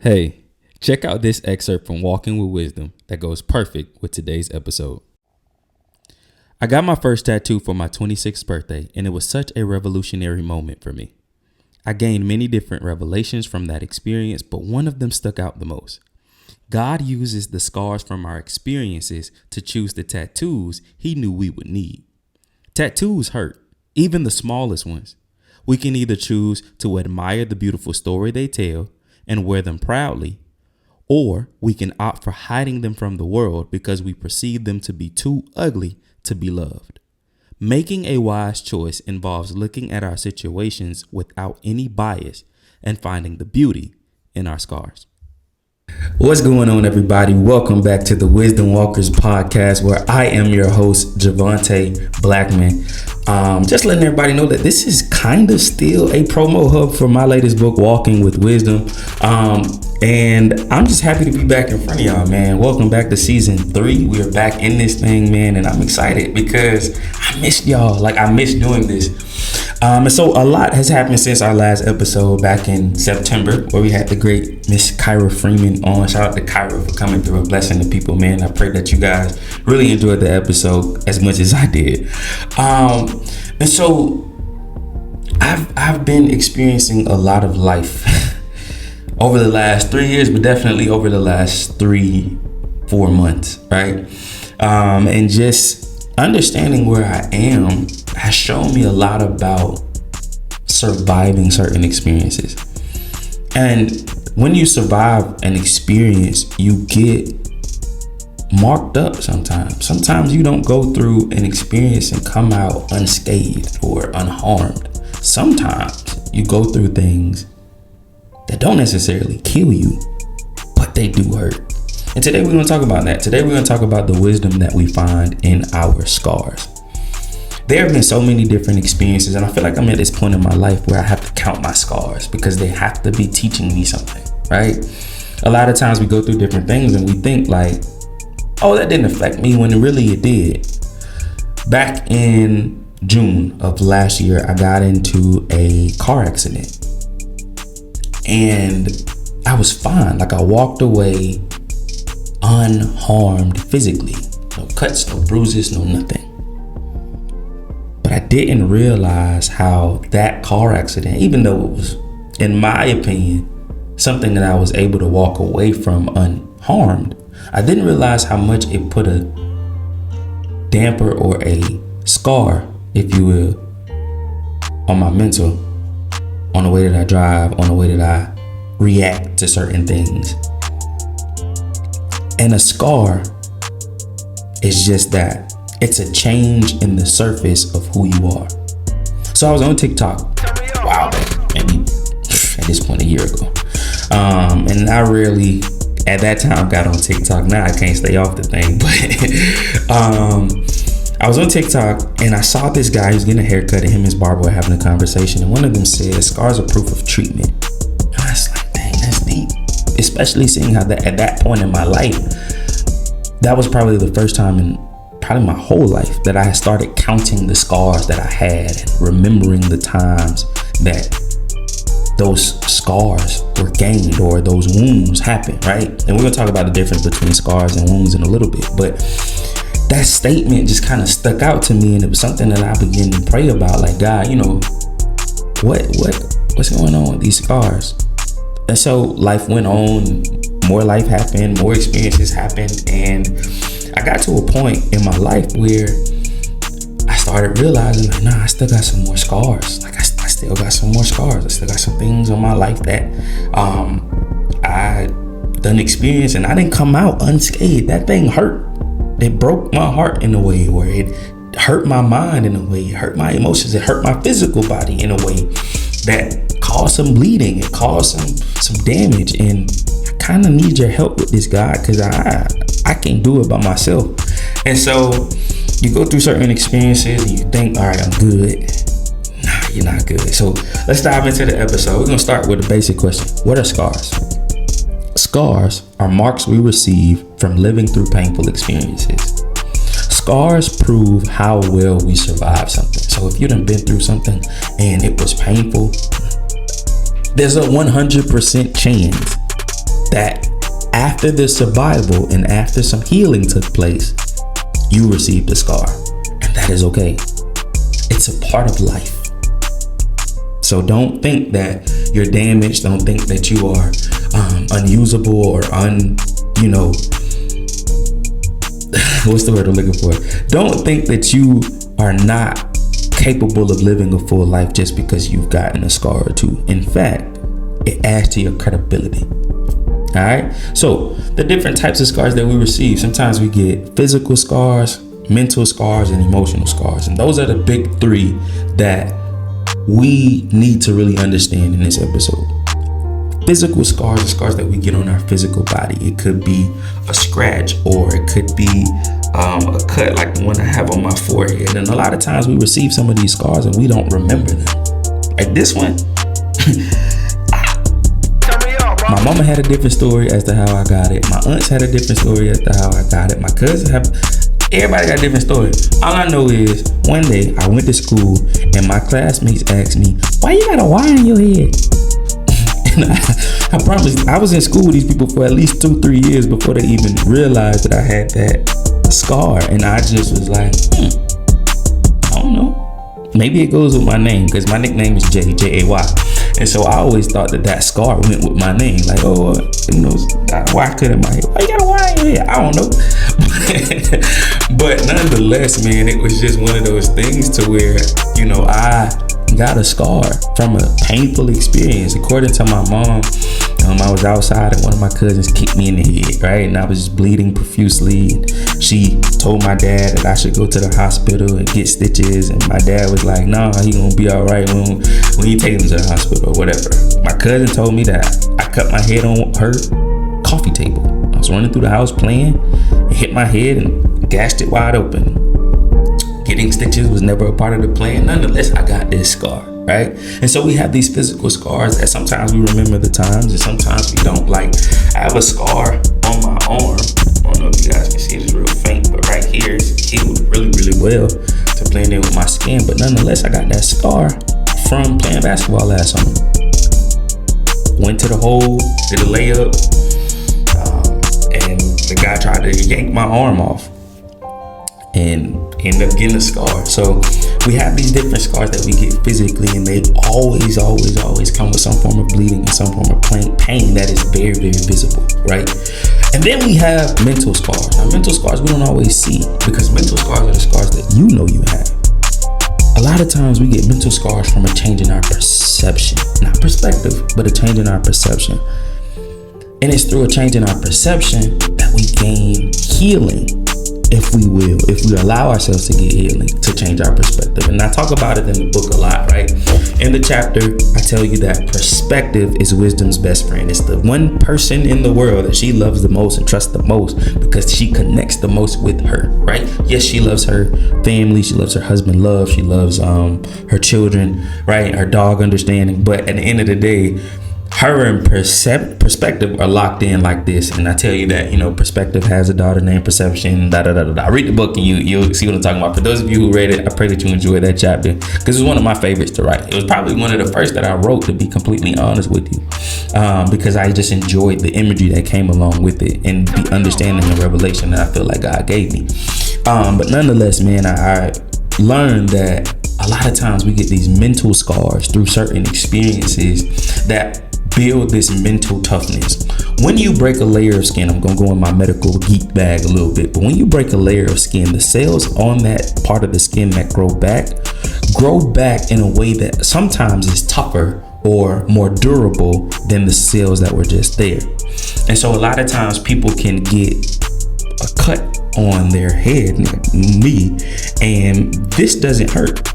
Hey, check out this excerpt from Walking with Wisdom that goes perfect with today's episode. I got my first tattoo for my 26th birthday, and it was such a revolutionary moment for me. I gained many different revelations from that experience, but one of them stuck out the most. God uses the scars from our experiences to choose the tattoos he knew we would need. Tattoos hurt, even the smallest ones. We can either choose to admire the beautiful story they tell and wear them proudly, or we can opt for hiding them from the world because we perceive them to be too ugly to be loved. Making a wise choice involves looking at our situations without any bias and finding the beauty in our scars. What's going on, everybody? Welcome back to the Wisdom Walkers podcast, where I am your host, Javante Blackman. Just letting everybody know that this is kind of still a promo hub for my latest book, Walking with Wisdom. And I'm just happy to be back in front of y'all, man. Welcome back to season 3. We are back in this thing, man, and I'm excited because I missed y'all. I missed doing this. And so a lot has happened since our last episode back in September, where we had the great Miss Kyra Freeman on. Shout out to Kyra for coming through and blessing the people, man. I pray that you guys really enjoyed the episode as much as I did. And so I've been experiencing a lot of life over the last 3 years, but definitely over the last 3-4 months, right? And just understanding where I am has shown me a lot about surviving certain experiences. And when you survive an experience, you get marked up sometimes. Sometimes you don't go through an experience and come out unscathed or unharmed. Sometimes you go through things that don't necessarily kill you, but they do hurt. And today we're going to talk about that. Today we're going to talk about the wisdom that we find in our scars. There have been so many different experiences, and I feel like I'm at this point in my life where I have to count my scars because they have to be teaching me something, right? A lot of times we go through different things and we think like, oh, that didn't affect me, when really it did. Back in June of last year, I got into a car accident and I was fine. I walked away unharmed physically. No cuts, no bruises, no nothing. But I didn't realize how that car accident, even though it was, in my opinion, something that I was able to walk away from unharmed, I didn't realize how much it put a damper or a scar, if you will, on my mental, on the way that I drive, on the way that I react to certain things. And a scar is just that. It's a change in the surface of who you are. So I was on TikTok. Wow, maybe at this point a year ago. And I really, at that time, got on TikTok. Now I can't stay off the thing. But I was on TikTok and I saw this guy who's getting a haircut, and him and his barber were having a conversation. And one of them said, scars are proof of treatment. And I was like, dang, that's deep. Especially seeing how that at that point in my life, that was probably the first time in probably my whole life that I started counting the scars that I had and remembering the times that those scars were gained or those wounds happened, right? And we're gonna talk about the difference between scars and wounds in a little bit, but that statement just kind of stuck out to me, and it was something that I began to pray about, like, God, what's going on with these scars? And so life went on, more life happened, more experiences happened, and I got to a point in my life where I started realizing, I still got some more scars. I still got some more scars. I still got some things in my life that I done experienced, and I didn't come out unscathed. That thing hurt. It broke my heart in a way, where it hurt my mind in a way, it hurt my emotions, it hurt my physical body in a way that caused some bleeding, it caused some damage, and I kind of need your help with this, God, because I can't do it by myself. And so you go through certain experiences and you think, all right, I'm good. Nah, you're not good. So let's dive into the episode. We're gonna start with a basic question. What are scars? Scars are marks we receive from living through painful experiences. Scars prove how well we survive something. So if you done been through something and it was painful, there's a 100% chance that after the survival and after some healing took place, you received a scar. And that is okay. It's a part of life. So don't think that you're damaged. Don't think that you are unusable or what's the word I'm looking for? Don't think that you are not capable of living a full life just because you've gotten a scar or two. In fact, it adds to your credibility. All right. So the different types of scars that we receive, sometimes we get physical scars, mental scars, and emotional scars. And those are the big three that we need to really understand in this episode. Physical scars are scars that we get on our physical body. It could be a scratch, or it could be a cut like the one I have on my forehead. And a lot of times we receive some of these scars and we don't remember them. Like this one. My mama had a different story as to how I got it. My aunts had a different story as to how I got it. My cousins have. Everybody got a different story. All I know is one day I went to school and my classmates asked me, "Why you got a wire in your head?" And I promise, I was in school with these people for at least 2-3 years before they even realized that I had that scar. And I just was like, I don't know. Maybe it goes with my name because my nickname is Jay. And so I always thought that scar went with my name. Like, why couldn't my head? Why you got a wire in your head? I don't know. But nonetheless, man, it was just one of those things to where, I got a scar from a painful experience. According to my mom, I was outside and one of my cousins kicked me in the head, right? And I was just bleeding profusely. She told my dad that I should go to the hospital and get stitches. And my dad was like, "Nah, he gonna be all right when you take him to the hospital or whatever." My cousin told me that I cut my head on her coffee table. I was running through the house playing and hit my head and gashed it wide open. Getting stitches was never a part of the plan. Nonetheless, I got this scar, right? And so we have these physical scars that sometimes we remember the times and sometimes we don't. Like, I have a scar on my arm. I don't know if you guys can see it, it's real faint, but right here it's healed really, really well to blend in with my skin. But nonetheless, I got that scar from playing basketball last summer. Went to the hole, did a layup, and the guy tried to yank my arm off and ended up getting a scar. So we have these different scars that we get physically, and they always come with some form of bleeding and some form of pain that is very, very visible, right? And then we have mental scars. Now, mental scars we don't always see, because mental scars are the scars that you have. A lot of times we get mental scars from a change in our perception, not perspective, but a change in our perception. And it's through a change in our perception that we gain healing. If we allow ourselves to get healing, to change our perspective. And I talk about it in the book a lot, right? In the chapter, I tell you that perspective is wisdom's best friend. It's the one person in the world that she loves the most and trusts the most because she connects the most with her, right? Yes, she loves her family. She loves her husband love. She loves her children, right? Her dog understanding. But at the end of the day, her and perspective are locked in like this. And I tell you that, perspective has a daughter named Perception, I read the book and you'll see what I'm talking about. For those of you who read it, I pray that you enjoyed that chapter because it's one of my favorites to write. It was probably one of the first that I wrote, to be completely honest with you, because I just enjoyed the imagery that came along with it and the understanding and revelation that I feel like God gave me. But nonetheless, man, I learned that a lot of times we get these mental scars through certain experiences that build this mental toughness. When you break a layer of skin, I'm gonna go in my medical geek bag a little bit, but when you break a layer of skin, the cells on that part of the skin that grow back in a way that sometimes is tougher or more durable than the cells that were just there. And so a lot of times people can get a cut on their head, like me, and this doesn't hurt.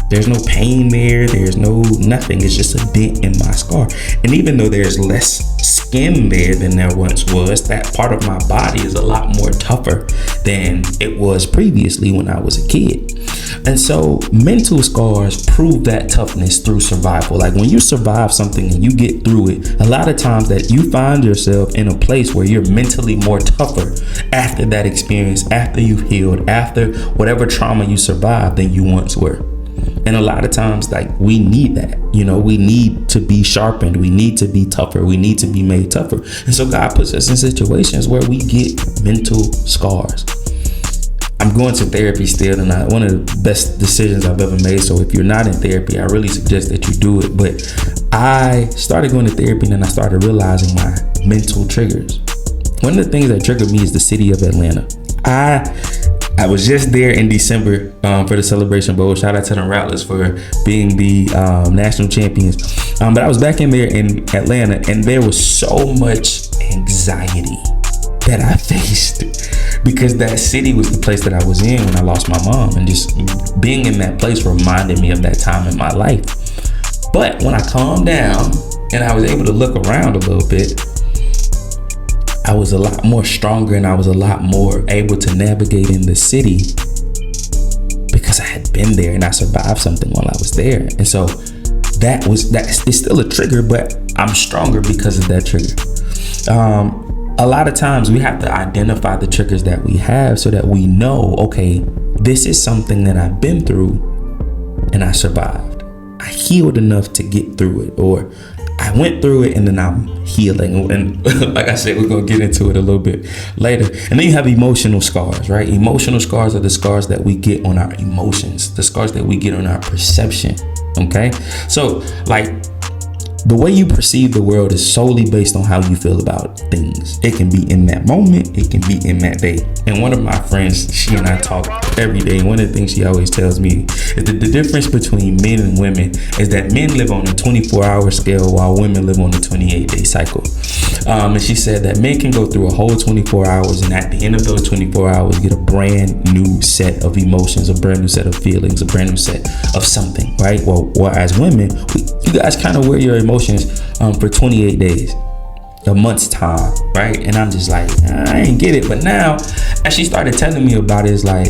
There's no pain there. There's no nothing. It's just a dent in my scar. And even though there's less skin there than there once was, that part of my body is a lot more tougher than it was previously when I was a kid. And so mental scars prove that toughness through survival. Like when you survive something and you get through it, a lot of times that you find yourself in a place where you're mentally more tougher after that experience, after you've healed, after whatever trauma you survived than you once were. And a lot of times, like, we need that, we need to be sharpened. We need to be tougher. We need to be made tougher. And so God puts us in situations where we get mental scars. I'm going to therapy still, and one of the best decisions I've ever made. So if you're not in therapy, I really suggest that you do it. But I started going to therapy, and then I started realizing my mental triggers. One of the things that triggered me is the city of Atlanta. I was just there in December for the Celebration Bowl. Shout out to the Rattlers for being the national champions. But I was back in there in Atlanta, and there was so much anxiety that I faced because that city was the place that I was in when I lost my mom, and just being in that place reminded me of that time in my life. But when I calmed down and I was able to look around a little bit, I was a lot more stronger, and I was a lot more able to navigate in the city because I had been there and I survived something while I was there. And so it's still a trigger, but I'm stronger because of that trigger. A lot of times we have to identify the triggers that we have so that we know, okay, this is something that I've been through and I survived. I healed enough to get through it, or I went through it and then I'm healing. And like I said, we're going to get into it a little bit later. And then you have emotional scars, right? Emotional scars are the scars that we get on our emotions, the scars that we get on our perception. Okay. So like, the way you perceive the world is solely based on how you feel about things. It can be in that moment. It can be in that day. And one of my friends, she and I talk every day. One of the things she always tells me is that the difference between men and women is that men live on a 24-hour scale while women live on a 28-day cycle. And she said that men can go through a whole 24 hours, and at the end of those 24 hours, get a brand new set of emotions, a brand new set of feelings, a brand new set of something, right? Well, as women, you guys kind of wear your emotions for 28 days, a month's time, right? And I'm just like, I ain't get it. But now, as she started telling me about it, it's like,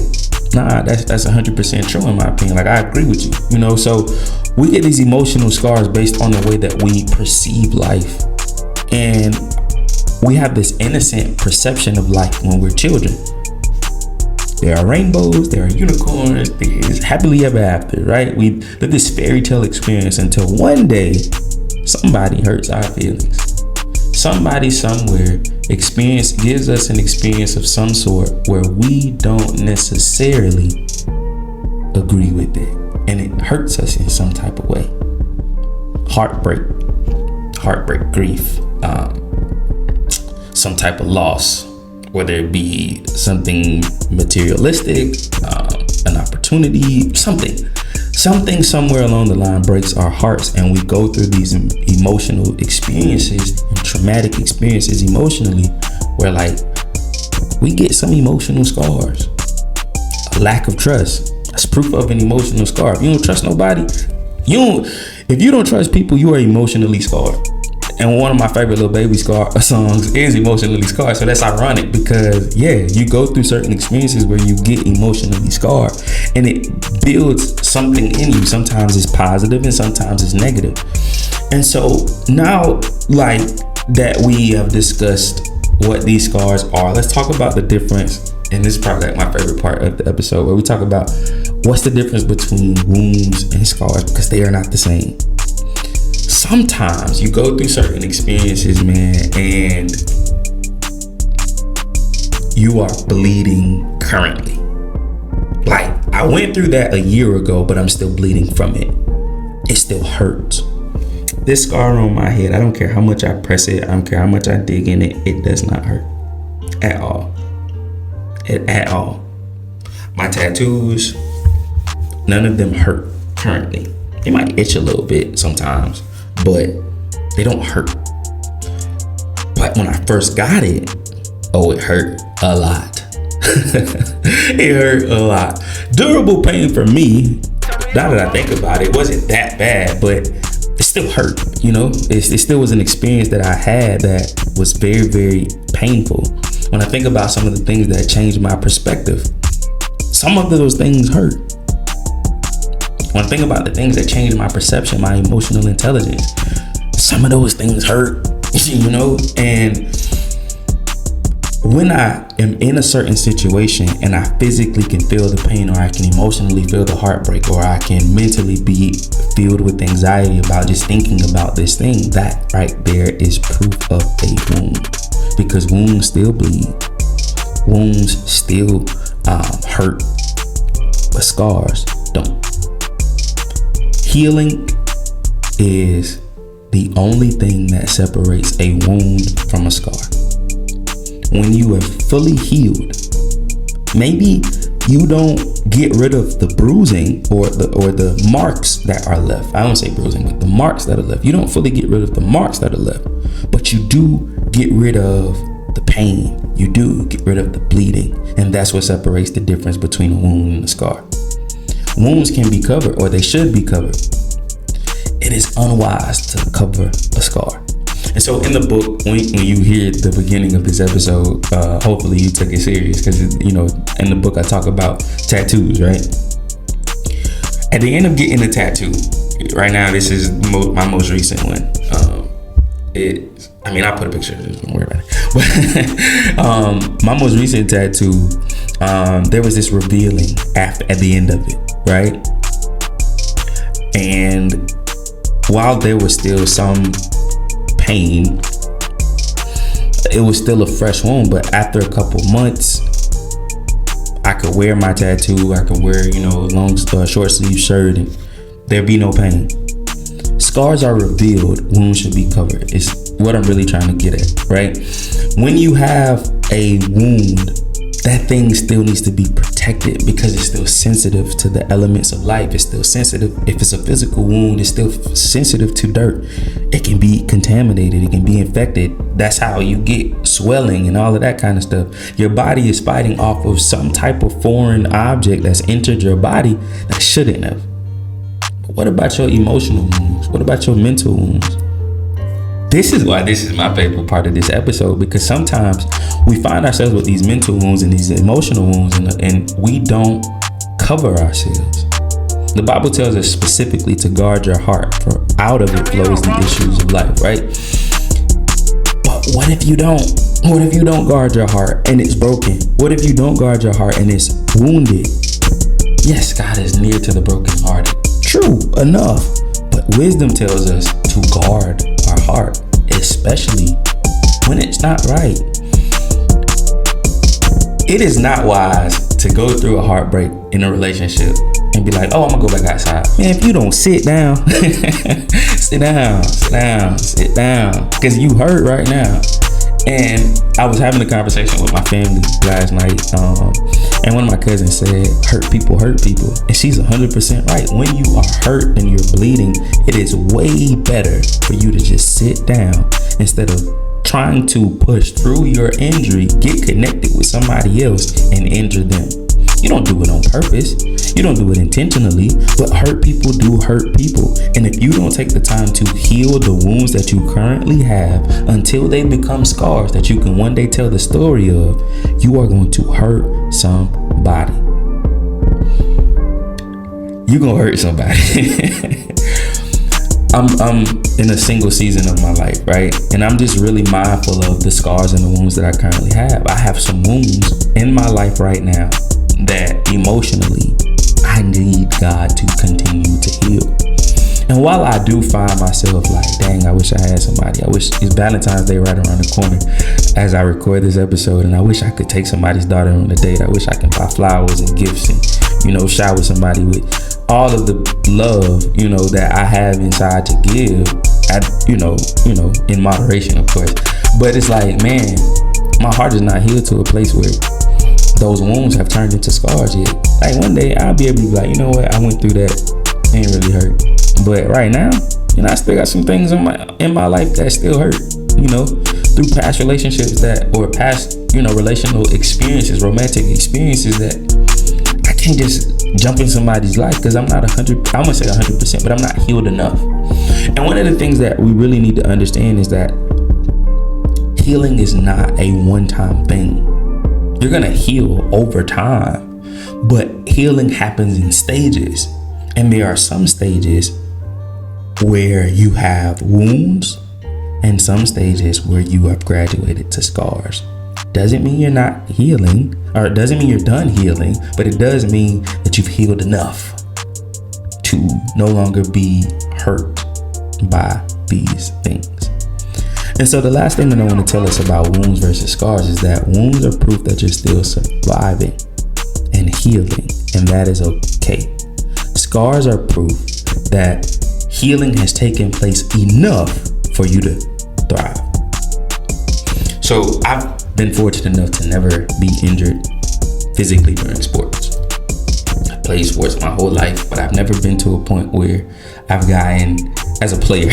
nah, that's 100% true in my opinion. Like, I agree with you, so we get these emotional scars based on the way that we perceive life. And we have this innocent perception of life when we're children. There are rainbows, there are unicorns, there's happily ever after, right? We live this fairy tale experience until one day somebody hurts our feelings. Somebody somewhere gives us an experience of some sort where we don't necessarily agree with it, and it hurts us in some type of way. Heartbreak, grief, some type of loss, whether it be something materialistic, an opportunity, something somewhere along the line breaks our hearts, and we go through these emotional experiences and traumatic experiences emotionally where, like, we get some emotional scars. A lack of trust, that's proof of an emotional scar. If you don't trust nobody, if you don't trust people, you are emotionally scarred. And one of my favorite Lil Baby songs is Emotionally Scarred. So that's ironic because, yeah, you go through certain experiences where you get emotionally scarred, and it builds something in you. Sometimes it's positive and sometimes it's negative. And so now, like, that we have discussed what these scars are, let's talk about the difference. And this is probably like my favorite part of the episode, where we talk about what's the difference between wounds and scars, because they are not the same. Sometimes you go through certain experiences, man, and you are bleeding currently. Like, I went through that a year ago, but I'm still bleeding from it. It still hurts. This scar on my head, I don't care how much I press it, I don't care how much I dig in it, it does not hurt at all. At all. My tattoos, none of them hurt currently. They might itch a little bit sometimes, but they don't hurt. But when I first got it, it hurt a lot. It hurt a lot. Durable pain for me, now that I think about it, it wasn't that bad, but it still hurt, It still was an experience that I had that was very, very painful. When I think about some of the things that changed my perspective, some of those things hurt. When I think about the things that changed my perception, my emotional intelligence, some of those things hurt, and when I am in a certain situation and I physically can feel the pain, or I can emotionally feel the heartbreak, or I can mentally be filled with anxiety about just thinking about this thing, that right there is proof of a wound, because wounds still bleed, wounds still hurt, but scars don't. Healing is the only thing that separates a wound from a scar. When you are fully healed, maybe you don't get rid of the bruising or the marks that are left. I don't say bruising, but the marks that are left. You don't fully get rid of the marks that are left, but you do get rid of the pain. You do get rid of the bleeding, and that's what separates the difference between a wound and a scar. Wounds can be covered, or they should be covered. It is unwise to cover a scar. And so in the book, when you hear the beginning of this episode, hopefully you took it serious, because, in the book I talk about tattoos, right? At the end of getting a tattoo, right now, this is my most recent one. I put a picture of this, don't worry about it. But my most recent tattoo, there was this revealing at the end of it, right? And while there was still some pain, it was still a fresh wound, but after a couple months, I could wear my tattoo, I could wear, long short sleeve shirt, and there'd be no pain. Scars are revealed, wounds should be covered. It's what I'm really trying to get at, right? When you have a wound, that thing still needs to be protected, because it's still sensitive to the elements of life. It's still sensitive. If it's a physical wound, it's still sensitive to dirt. It can be contaminated. It can be infected. That's how you get swelling and all of that kind of stuff. Your body is fighting off of some type of foreign object that's entered your body that shouldn't have. But what about your emotional wounds? What about your mental wounds? This is why this is my favorite part of this episode, because sometimes we find ourselves with these mental wounds and these emotional wounds, and we don't cover ourselves. The Bible tells us specifically to guard your heart, for out of it flows the issues of life, right? But what if you don't? What if you don't guard your heart and it's broken? What if you don't guard your heart and it's wounded? Yes, God is near to the brokenhearted. True enough, but wisdom tells us to guard our heart, especially when it's not right. It is not wise to go through a heartbreak in a relationship and be like, oh, I'm gonna go back outside. Man, if you don't sit down, sit down, because you hurt right now. And I was having a conversation with my family last night, and one of my cousins said, hurt people. And she's 100% right. When you are hurt and you're bleeding, it is way better for you to just sit down instead of trying to push through your injury, get connected with somebody else and injure them. You don't do it on purpose. You don't do it intentionally, but hurt people do hurt people. And if you don't take the time to heal the wounds that you currently have until they become scars that you can one day tell the story of, you are going to hurt somebody. You're going to hurt somebody. I'm in a single season of my life, right? And I'm just really mindful of the scars and the wounds that I currently have. I have some wounds in my life right now that emotionally I need God to continue to heal. And while I do find myself like, dang, I wish I had somebody. I wish it's Valentine's Day right around the corner as I record this episode, and I wish I could take somebody's daughter on a date. I wish I could buy flowers and gifts and, shower somebody with all of the love, that I have inside to give, in moderation, of course. But it's like, man, my heart is not healed to a place where those wounds have turned into scars yet. Like one day I'll be able to be like, you know what, I went through that, ain't really hurt. But right now, I still got some things in my life that still hurt, through past relationships or past, relational experiences, romantic experiences, that I can't just jump in somebody's life because I'm not 100, I wouldn't say 100%, but I'm not healed enough. And one of the things that we really need to understand is that healing is not a one-time thing. You're gonna heal over time, but healing happens in stages. And there are some stages where you have wounds and some stages where you have graduated to scars. Doesn't mean you're not healing, or it doesn't mean you're done healing, but it does mean that you've healed enough to no longer be hurt by these things. And so the last thing that I want to tell us about wounds versus scars is that wounds are proof that you're still surviving and healing, and that is okay. Scars are proof that healing has taken place enough for you to thrive. So I've been fortunate enough to never be injured physically during sports. I played sports my whole life, but I've never been to a point where I've gotten, as a player,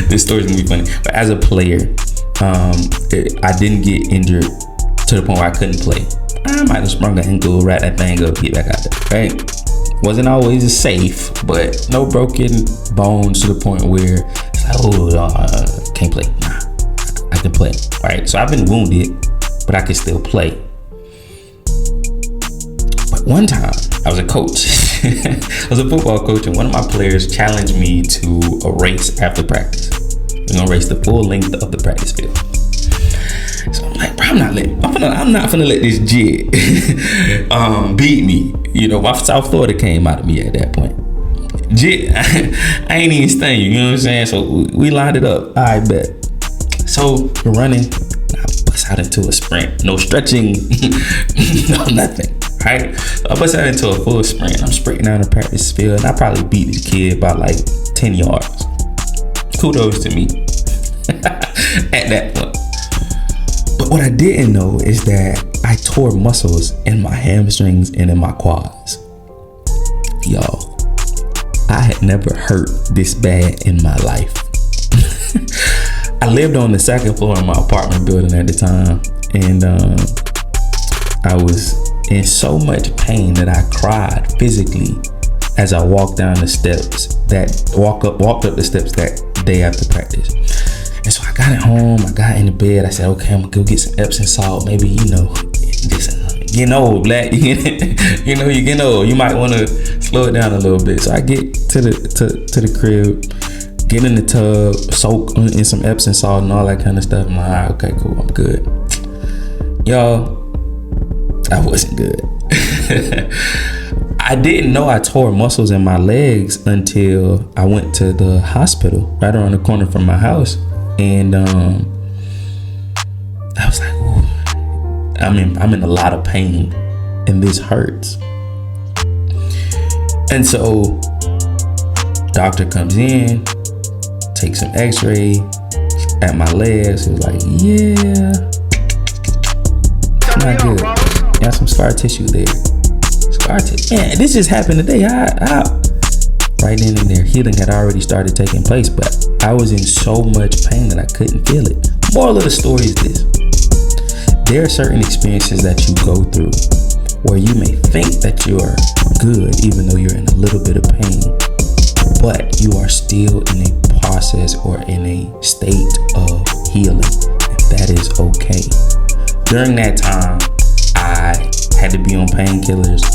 this story's gonna be funny, but as a player, I didn't get injured to the point where I couldn't play. I might have sprung an ankle, wrap that thing up, get back out there, right? Wasn't always safe, but no broken bones to the point where it's like, can't play. Nah, I can play, right? So I've been wounded, but I can still play. But one time, I was a coach. I was a football coach, and one of my players challenged me to a race after practice. We're gonna race the full length of the practice field. So I'm like, bro, I'm not gonna let this jit beat me. You know, my South Florida came out of me at that point. Jit, I ain't even stung you, you know what I'm saying? So we lined it up. I bet. So we're running. I bust out into a sprint. No stretching, no nothing. Right? So I bust out into a full sprint. I'm sprinting down the practice field, and I probably beat this kid by like 10 yards. Kudos to me at that point. But what I didn't know is that I tore muscles in my hamstrings and in my quads. Y'all, I had never hurt this bad in my life. I lived on the second floor of my apartment building at the time, and I was in so much pain that I cried physically as I walked down the steps walked up the steps that day after practice. And so I got at home, I got into bed, I said, okay, I'm gonna go get some Epsom salt. Maybe, just getting old, black. You're getting old. You might wanna slow it down a little bit. So I get to the crib, get in the tub, soak in some Epsom salt and all that kind of stuff. I'm like, all right, okay, cool, I'm good. Y'all, I wasn't good. I didn't know I tore muscles in my legs until I went to the hospital right around the corner from my house. And I was like, ooh, I'm in a lot of pain and this hurts. And so doctor comes in, takes some x-ray at my legs. He was like, yeah, not good. Got some scar tissue there. Scar tissue. Man, this just happened today. Right then and there, healing had already started taking place, but I was in so much pain that I couldn't feel it. Moral of the story is this. There are certain experiences that you go through where you may think that you are good even though you're in a little bit of pain, but you are still in a process or in a state of healing, and that is okay. During that time, I had to be on painkillers,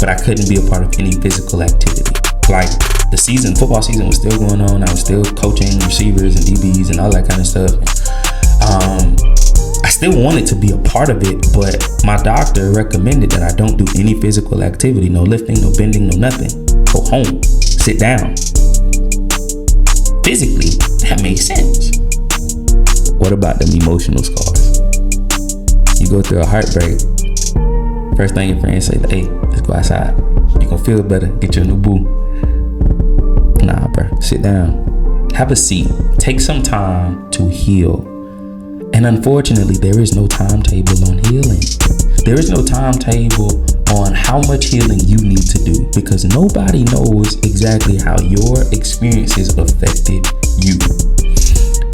but I couldn't be a part of any physical activity. Like the football season was still going on. I was still coaching receivers and DBs and all that kind of stuff. I still wanted to be a part of it, but my doctor recommended that I don't do any physical activity, no lifting, no bending, no nothing. Go home, sit down. Physically, that makes sense. What about them emotional scars? You go through a heartbreak. First thing your friends say, hey, let's go outside. You gonna feel better, get you a new boo. Nah, bro, sit down. Have a seat. Take some time to heal. And unfortunately, there is no timetable on healing. There is no timetable on how much healing you need to do, because nobody knows exactly how your experiences affected you.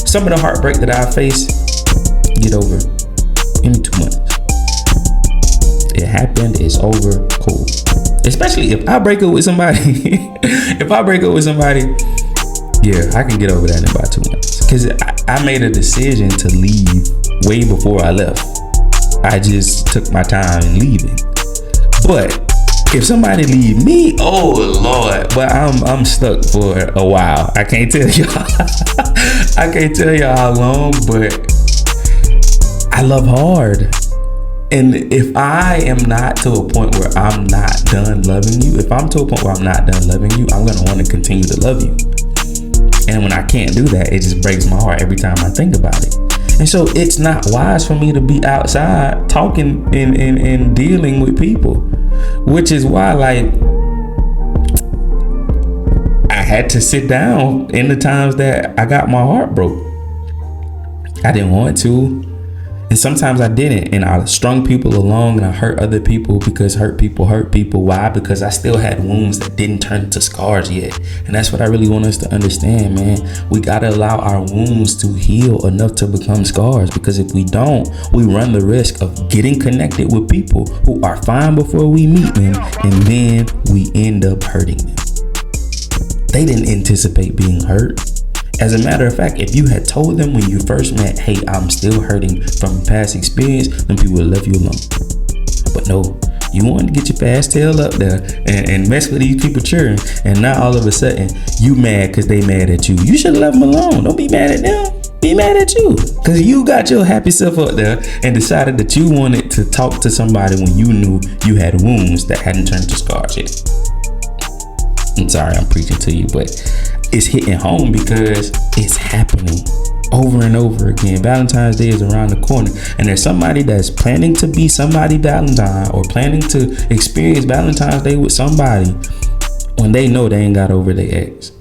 Some of the heartbreak that I faced, get over in 2 months. It happened, it's over, cool. Especially if I break up with somebody. Yeah, I can get over that in about 2 months. Because I made a decision to leave way before I left. I just took my time in leaving. But If somebody leave me, oh Lord, but I'm stuck for a while. I can't tell y'all. I can't tell y'all how long, but I love hard. And if I am not to a point where I'm not done loving you, if I'm to a point where I'm not done loving you, I'm gonna want to continue to love you. And when I can't do that, it just breaks my heart every time I think about it. And so it's not wise for me to be outside talking and dealing with people, which is why, like, I had to sit down in the times that I got my heart broke. I didn't want to. And sometimes I didn't, and I strung people along and I hurt other people because hurt people. Why? Because I still had wounds that didn't turn into scars yet. And that's what I really want us to understand, man. We gotta allow our wounds to heal enough to become scars, because if we don't, we run the risk of getting connected with people who are fine before we meet them, and then we end up hurting them. They didn't anticipate being hurt. As a matter of fact, if you had told them when you first met, hey, I'm still hurting from past experience, then people would have left you alone. But no, you wanted to get your fast tail up there and mess with these people cheering. And now all of a sudden, you mad because they mad at you. You should have left them alone. Don't be mad at them. Be mad at you. Because you got your happy self up there and decided that you wanted to talk to somebody when you knew you had wounds that hadn't turned to scars yet. I'm sorry, I'm preaching to you, but it's hitting home because it's happening over and over again. Valentine's Day is around the corner, and there's somebody that's planning to be somebody Valentine, or planning to experience Valentine's Day with somebody when they know they ain't got over their ex.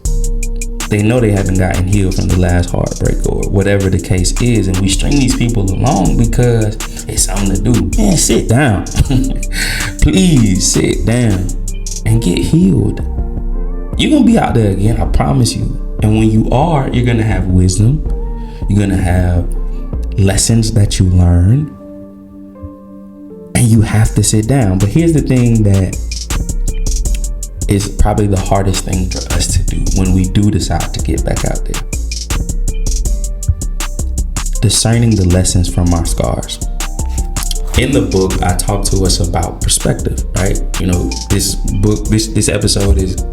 They know they haven't gotten healed from the last heartbreak or whatever the case is, and we string these people along because it's something to do. Man, sit down. Please sit down and get healed. You're going to be out there again, I promise you. And when you are, you're going to have wisdom. You're going to have lessons that you learn. And you have to sit down. But here's the thing that is probably the hardest thing for us to do when we do decide to get back out there. Discerning the lessons from our scars. In the book, I talk to us about perspective, right? You know, this book, this episode is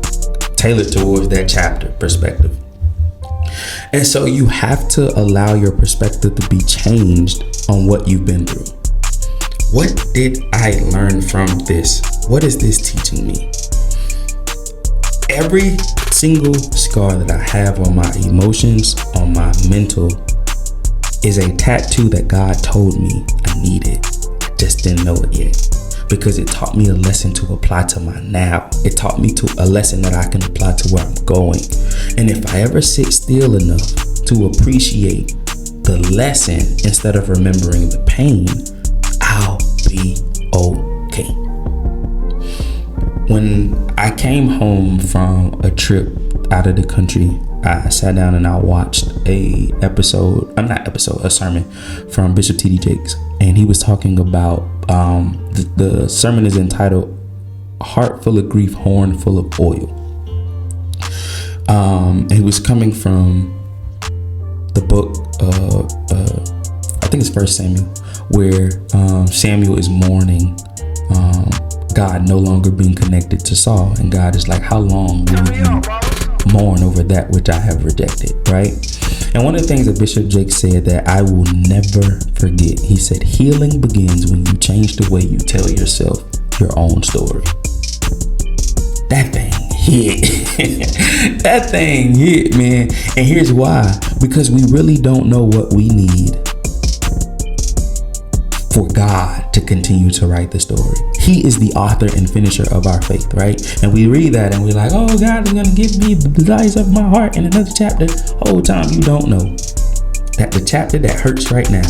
tailored towards that chapter, perspective. And so you have to allow your perspective to be changed on what you've been through. What did I learn from this? What is this teaching me? Every single scar that I have on my emotions, on my mental, is a tattoo that God told me I needed. I just didn't know it yet. Because it taught me a lesson to apply to my now. It taught me to a lesson that I can apply to where I'm going. And if I ever sit still enough to appreciate the lesson instead of remembering the pain, I'll be okay. When I came home from a trip out of the country, I sat down and I watched a sermon from Bishop T.D. Jakes. And he was talking about, the sermon is entitled, Heart Full of Grief, Horn Full of Oil. And he was coming from the book, I think it's 1 Samuel, where Samuel is mourning God no longer being connected to Saul. And God is like, how long will you mourn over that which I have rejected, right? And one of the things that Bishop Jakes said that I will never forget, he said, healing begins when you change the way you tell yourself your own story. That thing hit. That thing hit, man. And here's why. Because we really don't know what we need for God to continue to write the story. He is the author and finisher of our faith, right? And we read that and we're like, oh, God is going to give me the desires of my heart in another chapter. Whole time you don't know that the chapter that hurts right now,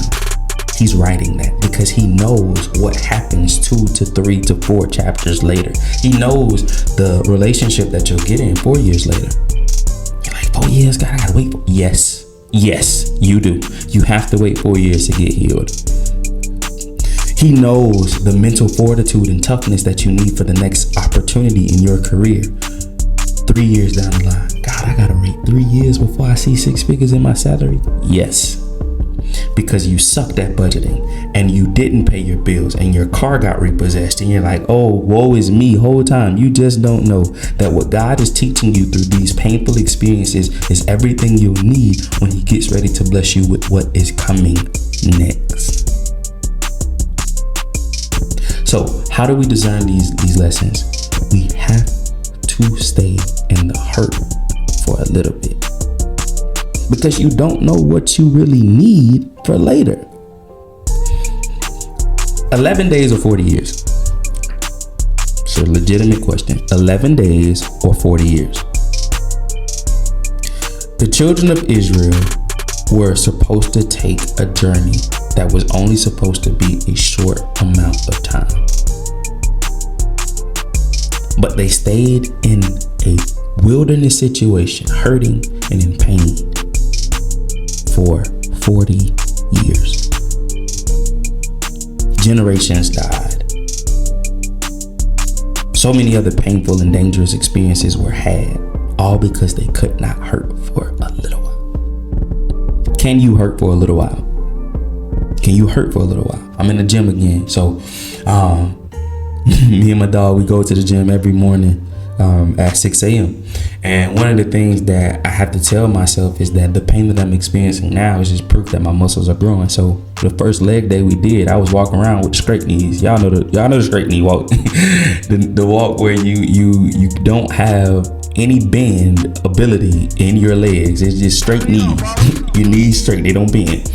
he's writing that because he knows what happens 2 to 3 to 4 chapters later. He knows the relationship that you'll get in 4 years later. You're like, 4 years, God, I gotta wait for. Yes, you do. You have to wait 4 years to get healed. He knows the mental fortitude and toughness that you need for the next opportunity in your career. 3 years down the line, God, I gotta wait 3 years before I see 6 figures in my salary. Yes. because you sucked at budgeting and you didn't pay your bills and your car got repossessed and you're like, oh, woe is me whole time. You just don't know that what God is teaching you through these painful experiences is everything you'll need when he gets ready to bless you with what is coming next. So how do we discern these lessons? We have to stay in the hurt for a little bit, because you don't know what you really need for later. 11 days or 40 years? It's a legitimate question. 11 days or 40 years? The children of Israel were supposed to take a journey that was only supposed to be a short amount of time. But they stayed in a wilderness situation, hurting and in pain, for 40 years. Generations died. So many other painful and dangerous experiences were had, all because they could not hurt for a little while. Can you hurt for a little while? Can you hurt for a little while? I'm in the gym again. So me and my dog, we go to the gym every morning at 6 a.m. And one of the things that I have to tell myself is that the pain that I'm experiencing now is just proof that my muscles are growing. So the first leg day we did, I was walking around with straight knees. Y'all know the straight knee walk. the walk where you don't have any bend ability in your legs. It's just straight knees. Your knees straight, they don't bend.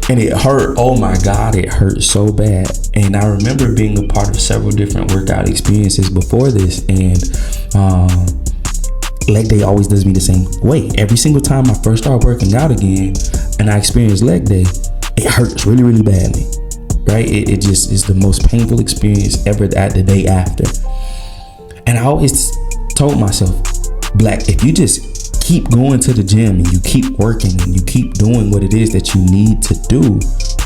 And it hurt. Oh my God, it hurt so bad. And I remember being a part of several different workout experiences before this. And leg day always does me the same way. Every single time I first start working out again and I experience leg day, it hurts really, really badly. Right? It just is the most painful experience ever at the day after. And I always told myself, Black, if you just keep going to the gym and you keep working and you keep doing what it is that you need to do,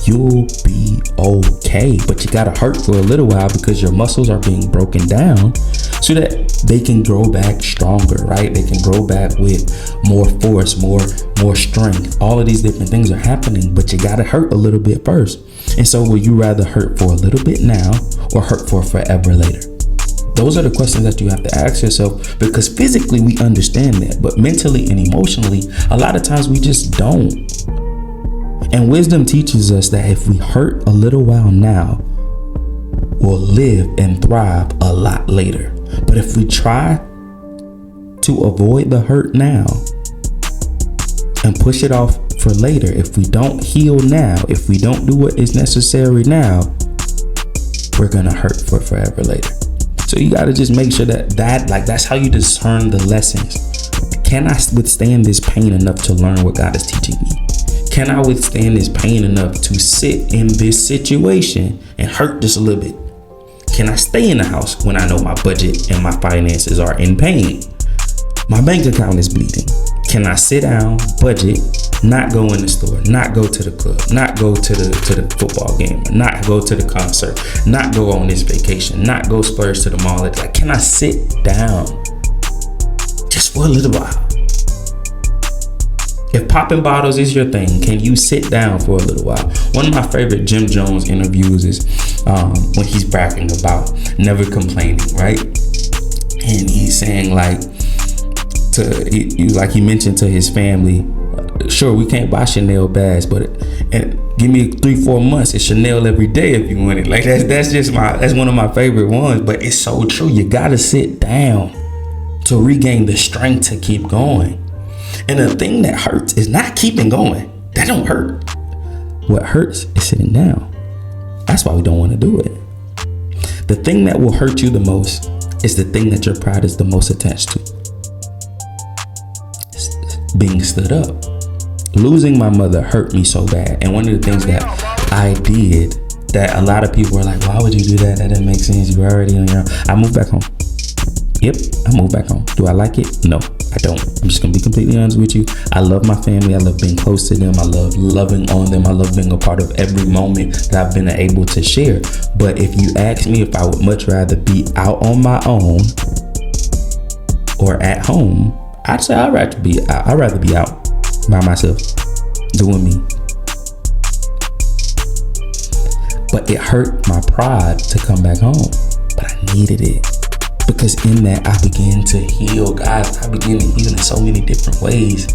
you'll be okay. But you gotta hurt for a little while because your muscles are being broken down so that they can grow back stronger, right? They can grow back with more force, more strength. All of these different things are happening, but you gotta hurt a little bit first. And so will you rather hurt for a little bit now or hurt for forever later? Those are the questions that you have to ask yourself, because physically we understand that, but mentally and emotionally, a lot of times we just don't. And wisdom teaches us that if we hurt a little while now, we'll live and thrive a lot later. But if we try to avoid the hurt now and push it off for later, if we don't heal now, if we don't do what is necessary now, we're gonna hurt for forever later. So you got to just make sure that's how you discern the lessons. Can I withstand this pain enough to learn what God is teaching me? Can I withstand this pain enough to sit in this situation and hurt just a little bit? Can I stay in the house when I know my budget and my finances are in pain? My bank account is bleeding. Can I sit down, budget, not go in the store, not go to the club, not go to the football game, not go to the concert, not go on this vacation, not go splurge to the mall? Like, can I sit down just for a little while? If popping bottles is your thing, can you sit down for a little while? One of my favorite Jim Jones interviews is when he's bragging about never complaining, right? And he's saying he mentioned to his family, sure, we can't buy Chanel bags, but give me 3-4 months, it's Chanel every day if you want it. Like that's one of my favorite ones. But it's so true. You gotta sit down to regain the strength to keep going. And the thing that hurts is not keeping going. That don't hurt. What hurts is sitting down. That's why we don't want to do it. The thing that will hurt you the most is the thing that your pride is the most attached to. Being stood up. Losing my mother hurt me so bad. And one of the things that I did that a lot of people were like, why would you do that? That doesn't make sense. You were already on your own. I moved back home. Yep, I moved back home. Do I like it? No, I don't. I'm just going to be completely honest with you. I love my family. I love being close to them. I love loving on them. I love being a part of every moment that I've been able to share. But if you ask me if I would much rather be out on my own or at home, I'd say I'd rather be out by myself, doing me. But it hurt my pride to come back home. But I needed it. Because in that, I began to heal, guys. I began to heal in so many different ways.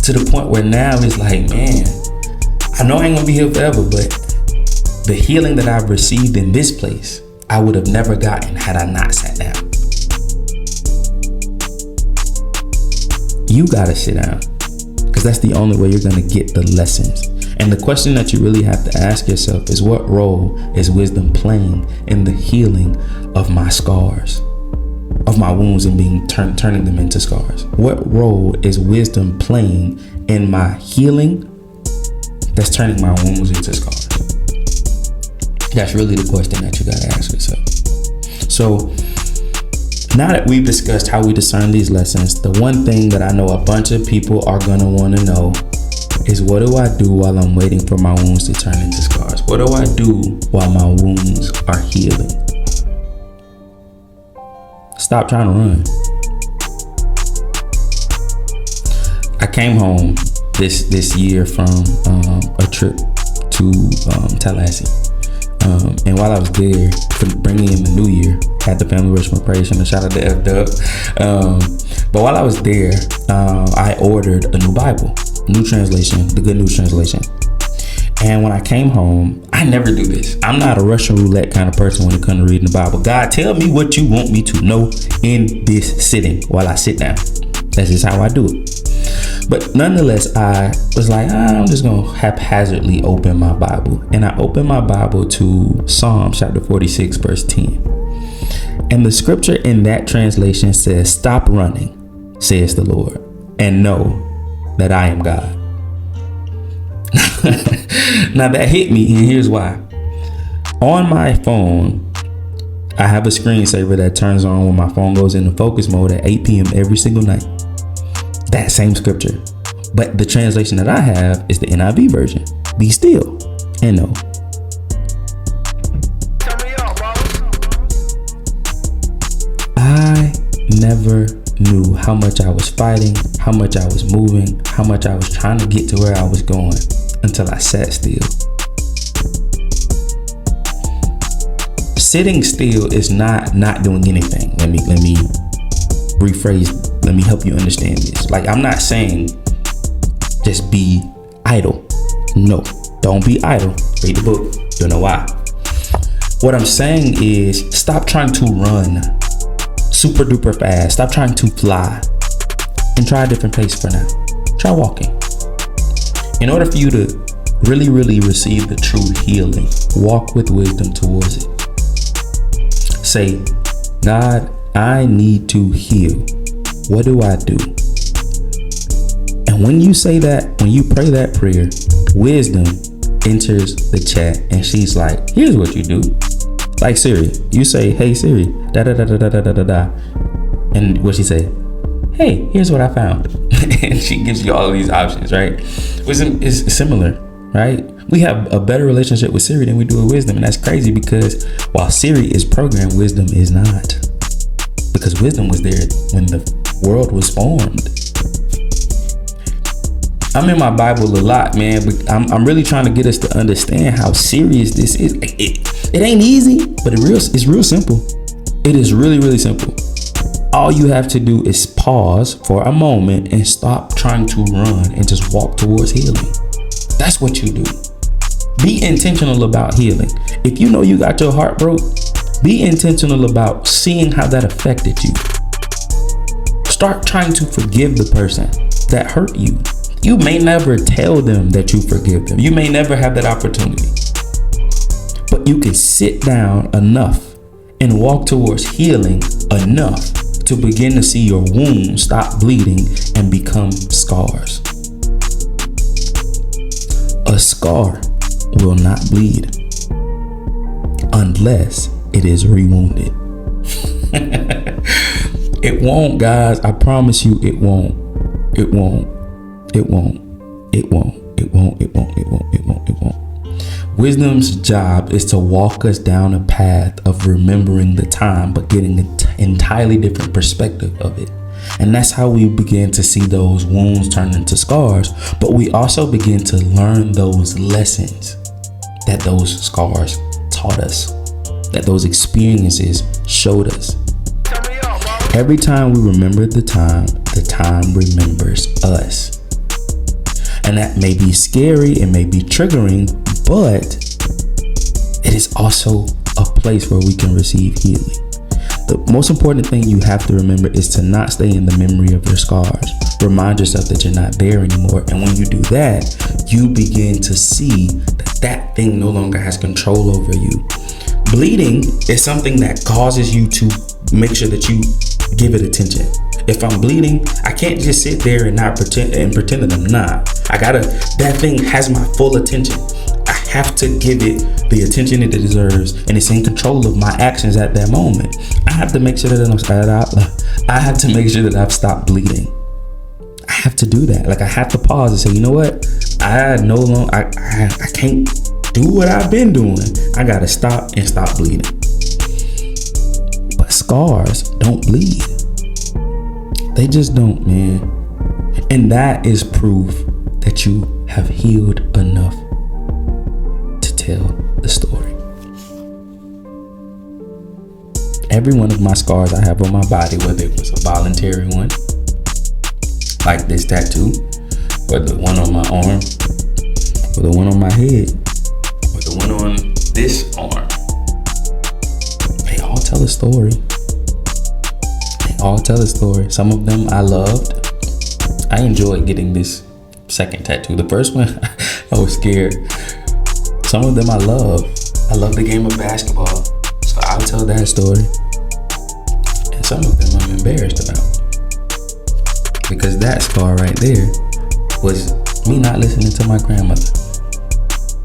To the point where now it's like, man, I know I ain't gonna be here forever, but the healing that I've received in this place, I would have never gotten had I not sat down. You gotta sit down, because that's the only way you're gonna get the lessons. And the question that you really have to ask yourself is, what role is wisdom playing in the healing of my scars, of my wounds, and being turning them into scars? What role is wisdom playing in my healing that's turning my wounds into scars? That's really the question that you gotta ask yourself. So now that we've discussed how we discern these lessons, the one thing that I know a bunch of people are gonna want to know is, what do I do while I'm waiting for my wounds to turn into scars? What do I do while my wounds are healing? Stop trying to run. I came home this year from a trip to Tallahassee. And while I was there, bringing in the new year, had the family worship and praise, and a shout out to F-Dub. But while I was there, I ordered a new Bible, new translation, the Good News Translation. And when I came home, I never do this. I'm not a Russian roulette kind of person when it comes to reading the Bible. God, tell me what you want me to know in this sitting while I sit down. That's just how I do it. But nonetheless, I was like, I'm just going to haphazardly open my Bible. And I opened my Bible to Psalm chapter 46, verse 10. And the scripture in that translation says, "Stop running, says the Lord, and know that I am God." Now that hit me, and here's why. On my phone, I have a screensaver that turns on when my phone goes into focus mode at 8 p.m. every single night. That same scripture. But the translation that I have is the NIV version. Be still and know. I never knew how much I was fighting, how much I was moving, how much I was trying to get to where I was going until I sat still. Sitting still is not doing anything. Let me rephrase. Let me help you understand this. Like, I'm not saying just be idle. No, don't be idle. Read the book. You'll know why. What I'm saying is, stop trying to run super duper fast. Stop trying to fly and try a different pace for now. Try walking. In order for you to really, really receive the true healing, walk with wisdom towards it. Say, God, I need to heal. What do I do? And when you say that, when you pray that prayer, wisdom enters the chat and she's like, here's what you do. Like Siri, you say, hey Siri, da da da da da da da da. And what she say? Hey, here's what I found. And she gives you all of these options, right? Wisdom is similar, right? We have a better relationship with Siri than we do with wisdom. And that's crazy, because while Siri is programmed, wisdom is not. Because wisdom was there when the world was formed. I'm in my Bible a lot, man, but I'm really trying to get us to understand how serious this is. It ain't easy, but it's real simple. It is really, really simple. All you have to do is pause for a moment and stop trying to run and just walk towards healing. That's what you do. Be intentional about healing. If you know you got your heart broke, be intentional about seeing how that affected you. Start trying to forgive the person that hurt you. You may never tell them that you forgive them. You may never have that opportunity. But you can sit down enough and walk towards healing enough to begin to see your wounds stop bleeding and become scars. A scar will not bleed unless it is rewounded. It won't, guys. I promise you it won't. It won't. It won't. It won't. It won't. It won't. It won't. It won't. It won't. Wisdom's job is to walk us down a path of remembering the time, but getting an entirely different perspective of it. And that's how we begin to see those wounds turn into scars. But we also begin to learn those lessons that those scars taught taught us, that those experiences showed us. Every time we remember the time remembers us. And that may be scary, it may be triggering, but it is also a place where we can receive healing. The most important thing you have to remember is to not stay in the memory of your scars. Remind yourself that you're not there anymore. And when you do that, you begin to see that thing no longer has control over you. Bleeding is something that causes you to make sure that you give it attention. If I'm bleeding, I can't just sit there and not pretend that I'm not. That thing has my full attention. I have to give it the attention it deserves, and it's in control of my actions at that moment. I have to make sure that I've stopped bleeding. I have to do that. I have to pause and say, you know what? I can't do what I've been doing. I gotta stop bleeding. But scars don't bleed. They just don't, man. And that is proof that you have healed enough to tell the story. Every one of my scars I have on my body, whether it was a voluntary one, like this tattoo, or the one on my arm, or the one on my head, or the one on this arm, they all tell a story. Some of them I loved. I enjoyed getting this second tattoo. The first one, I was scared. Some of them I love. I love the game of basketball, so I'll tell that story. And some of them I'm embarrassed about, because that scar right there was me not listening to my grandmother.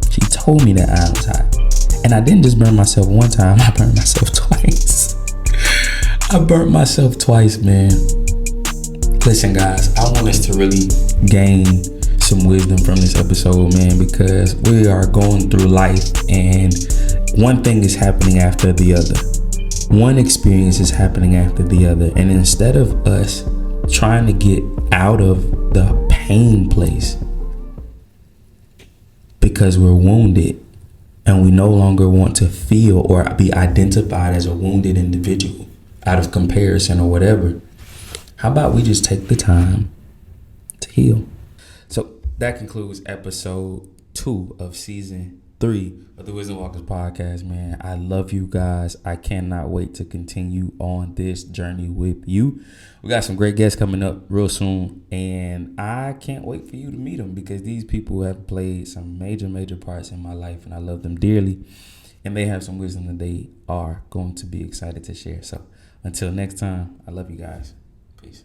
She told me that I was hot. And I didn't just burn myself one time, I burned myself twice. I burnt myself twice, man. Listen, guys, I want us to really gain some wisdom from this episode, man, because we are going through life and one thing is happening after the other. One experience is happening after the other. And instead of us trying to get out of the pain place because we're wounded and we no longer want to feel or be identified as a wounded individual out of comparison or whatever, how about we just take the time to heal? So that concludes episode 2 of season 3 of the Wisdom Walkers podcast, man. I love you guys. I cannot wait to continue on this journey with you. We got some great guests coming up real soon, and I can't wait for you to meet them, because these people have played some major parts in my life, and I love them dearly, and they have some wisdom that they are going to be excited to share. So until next time, I love you guys. Peace.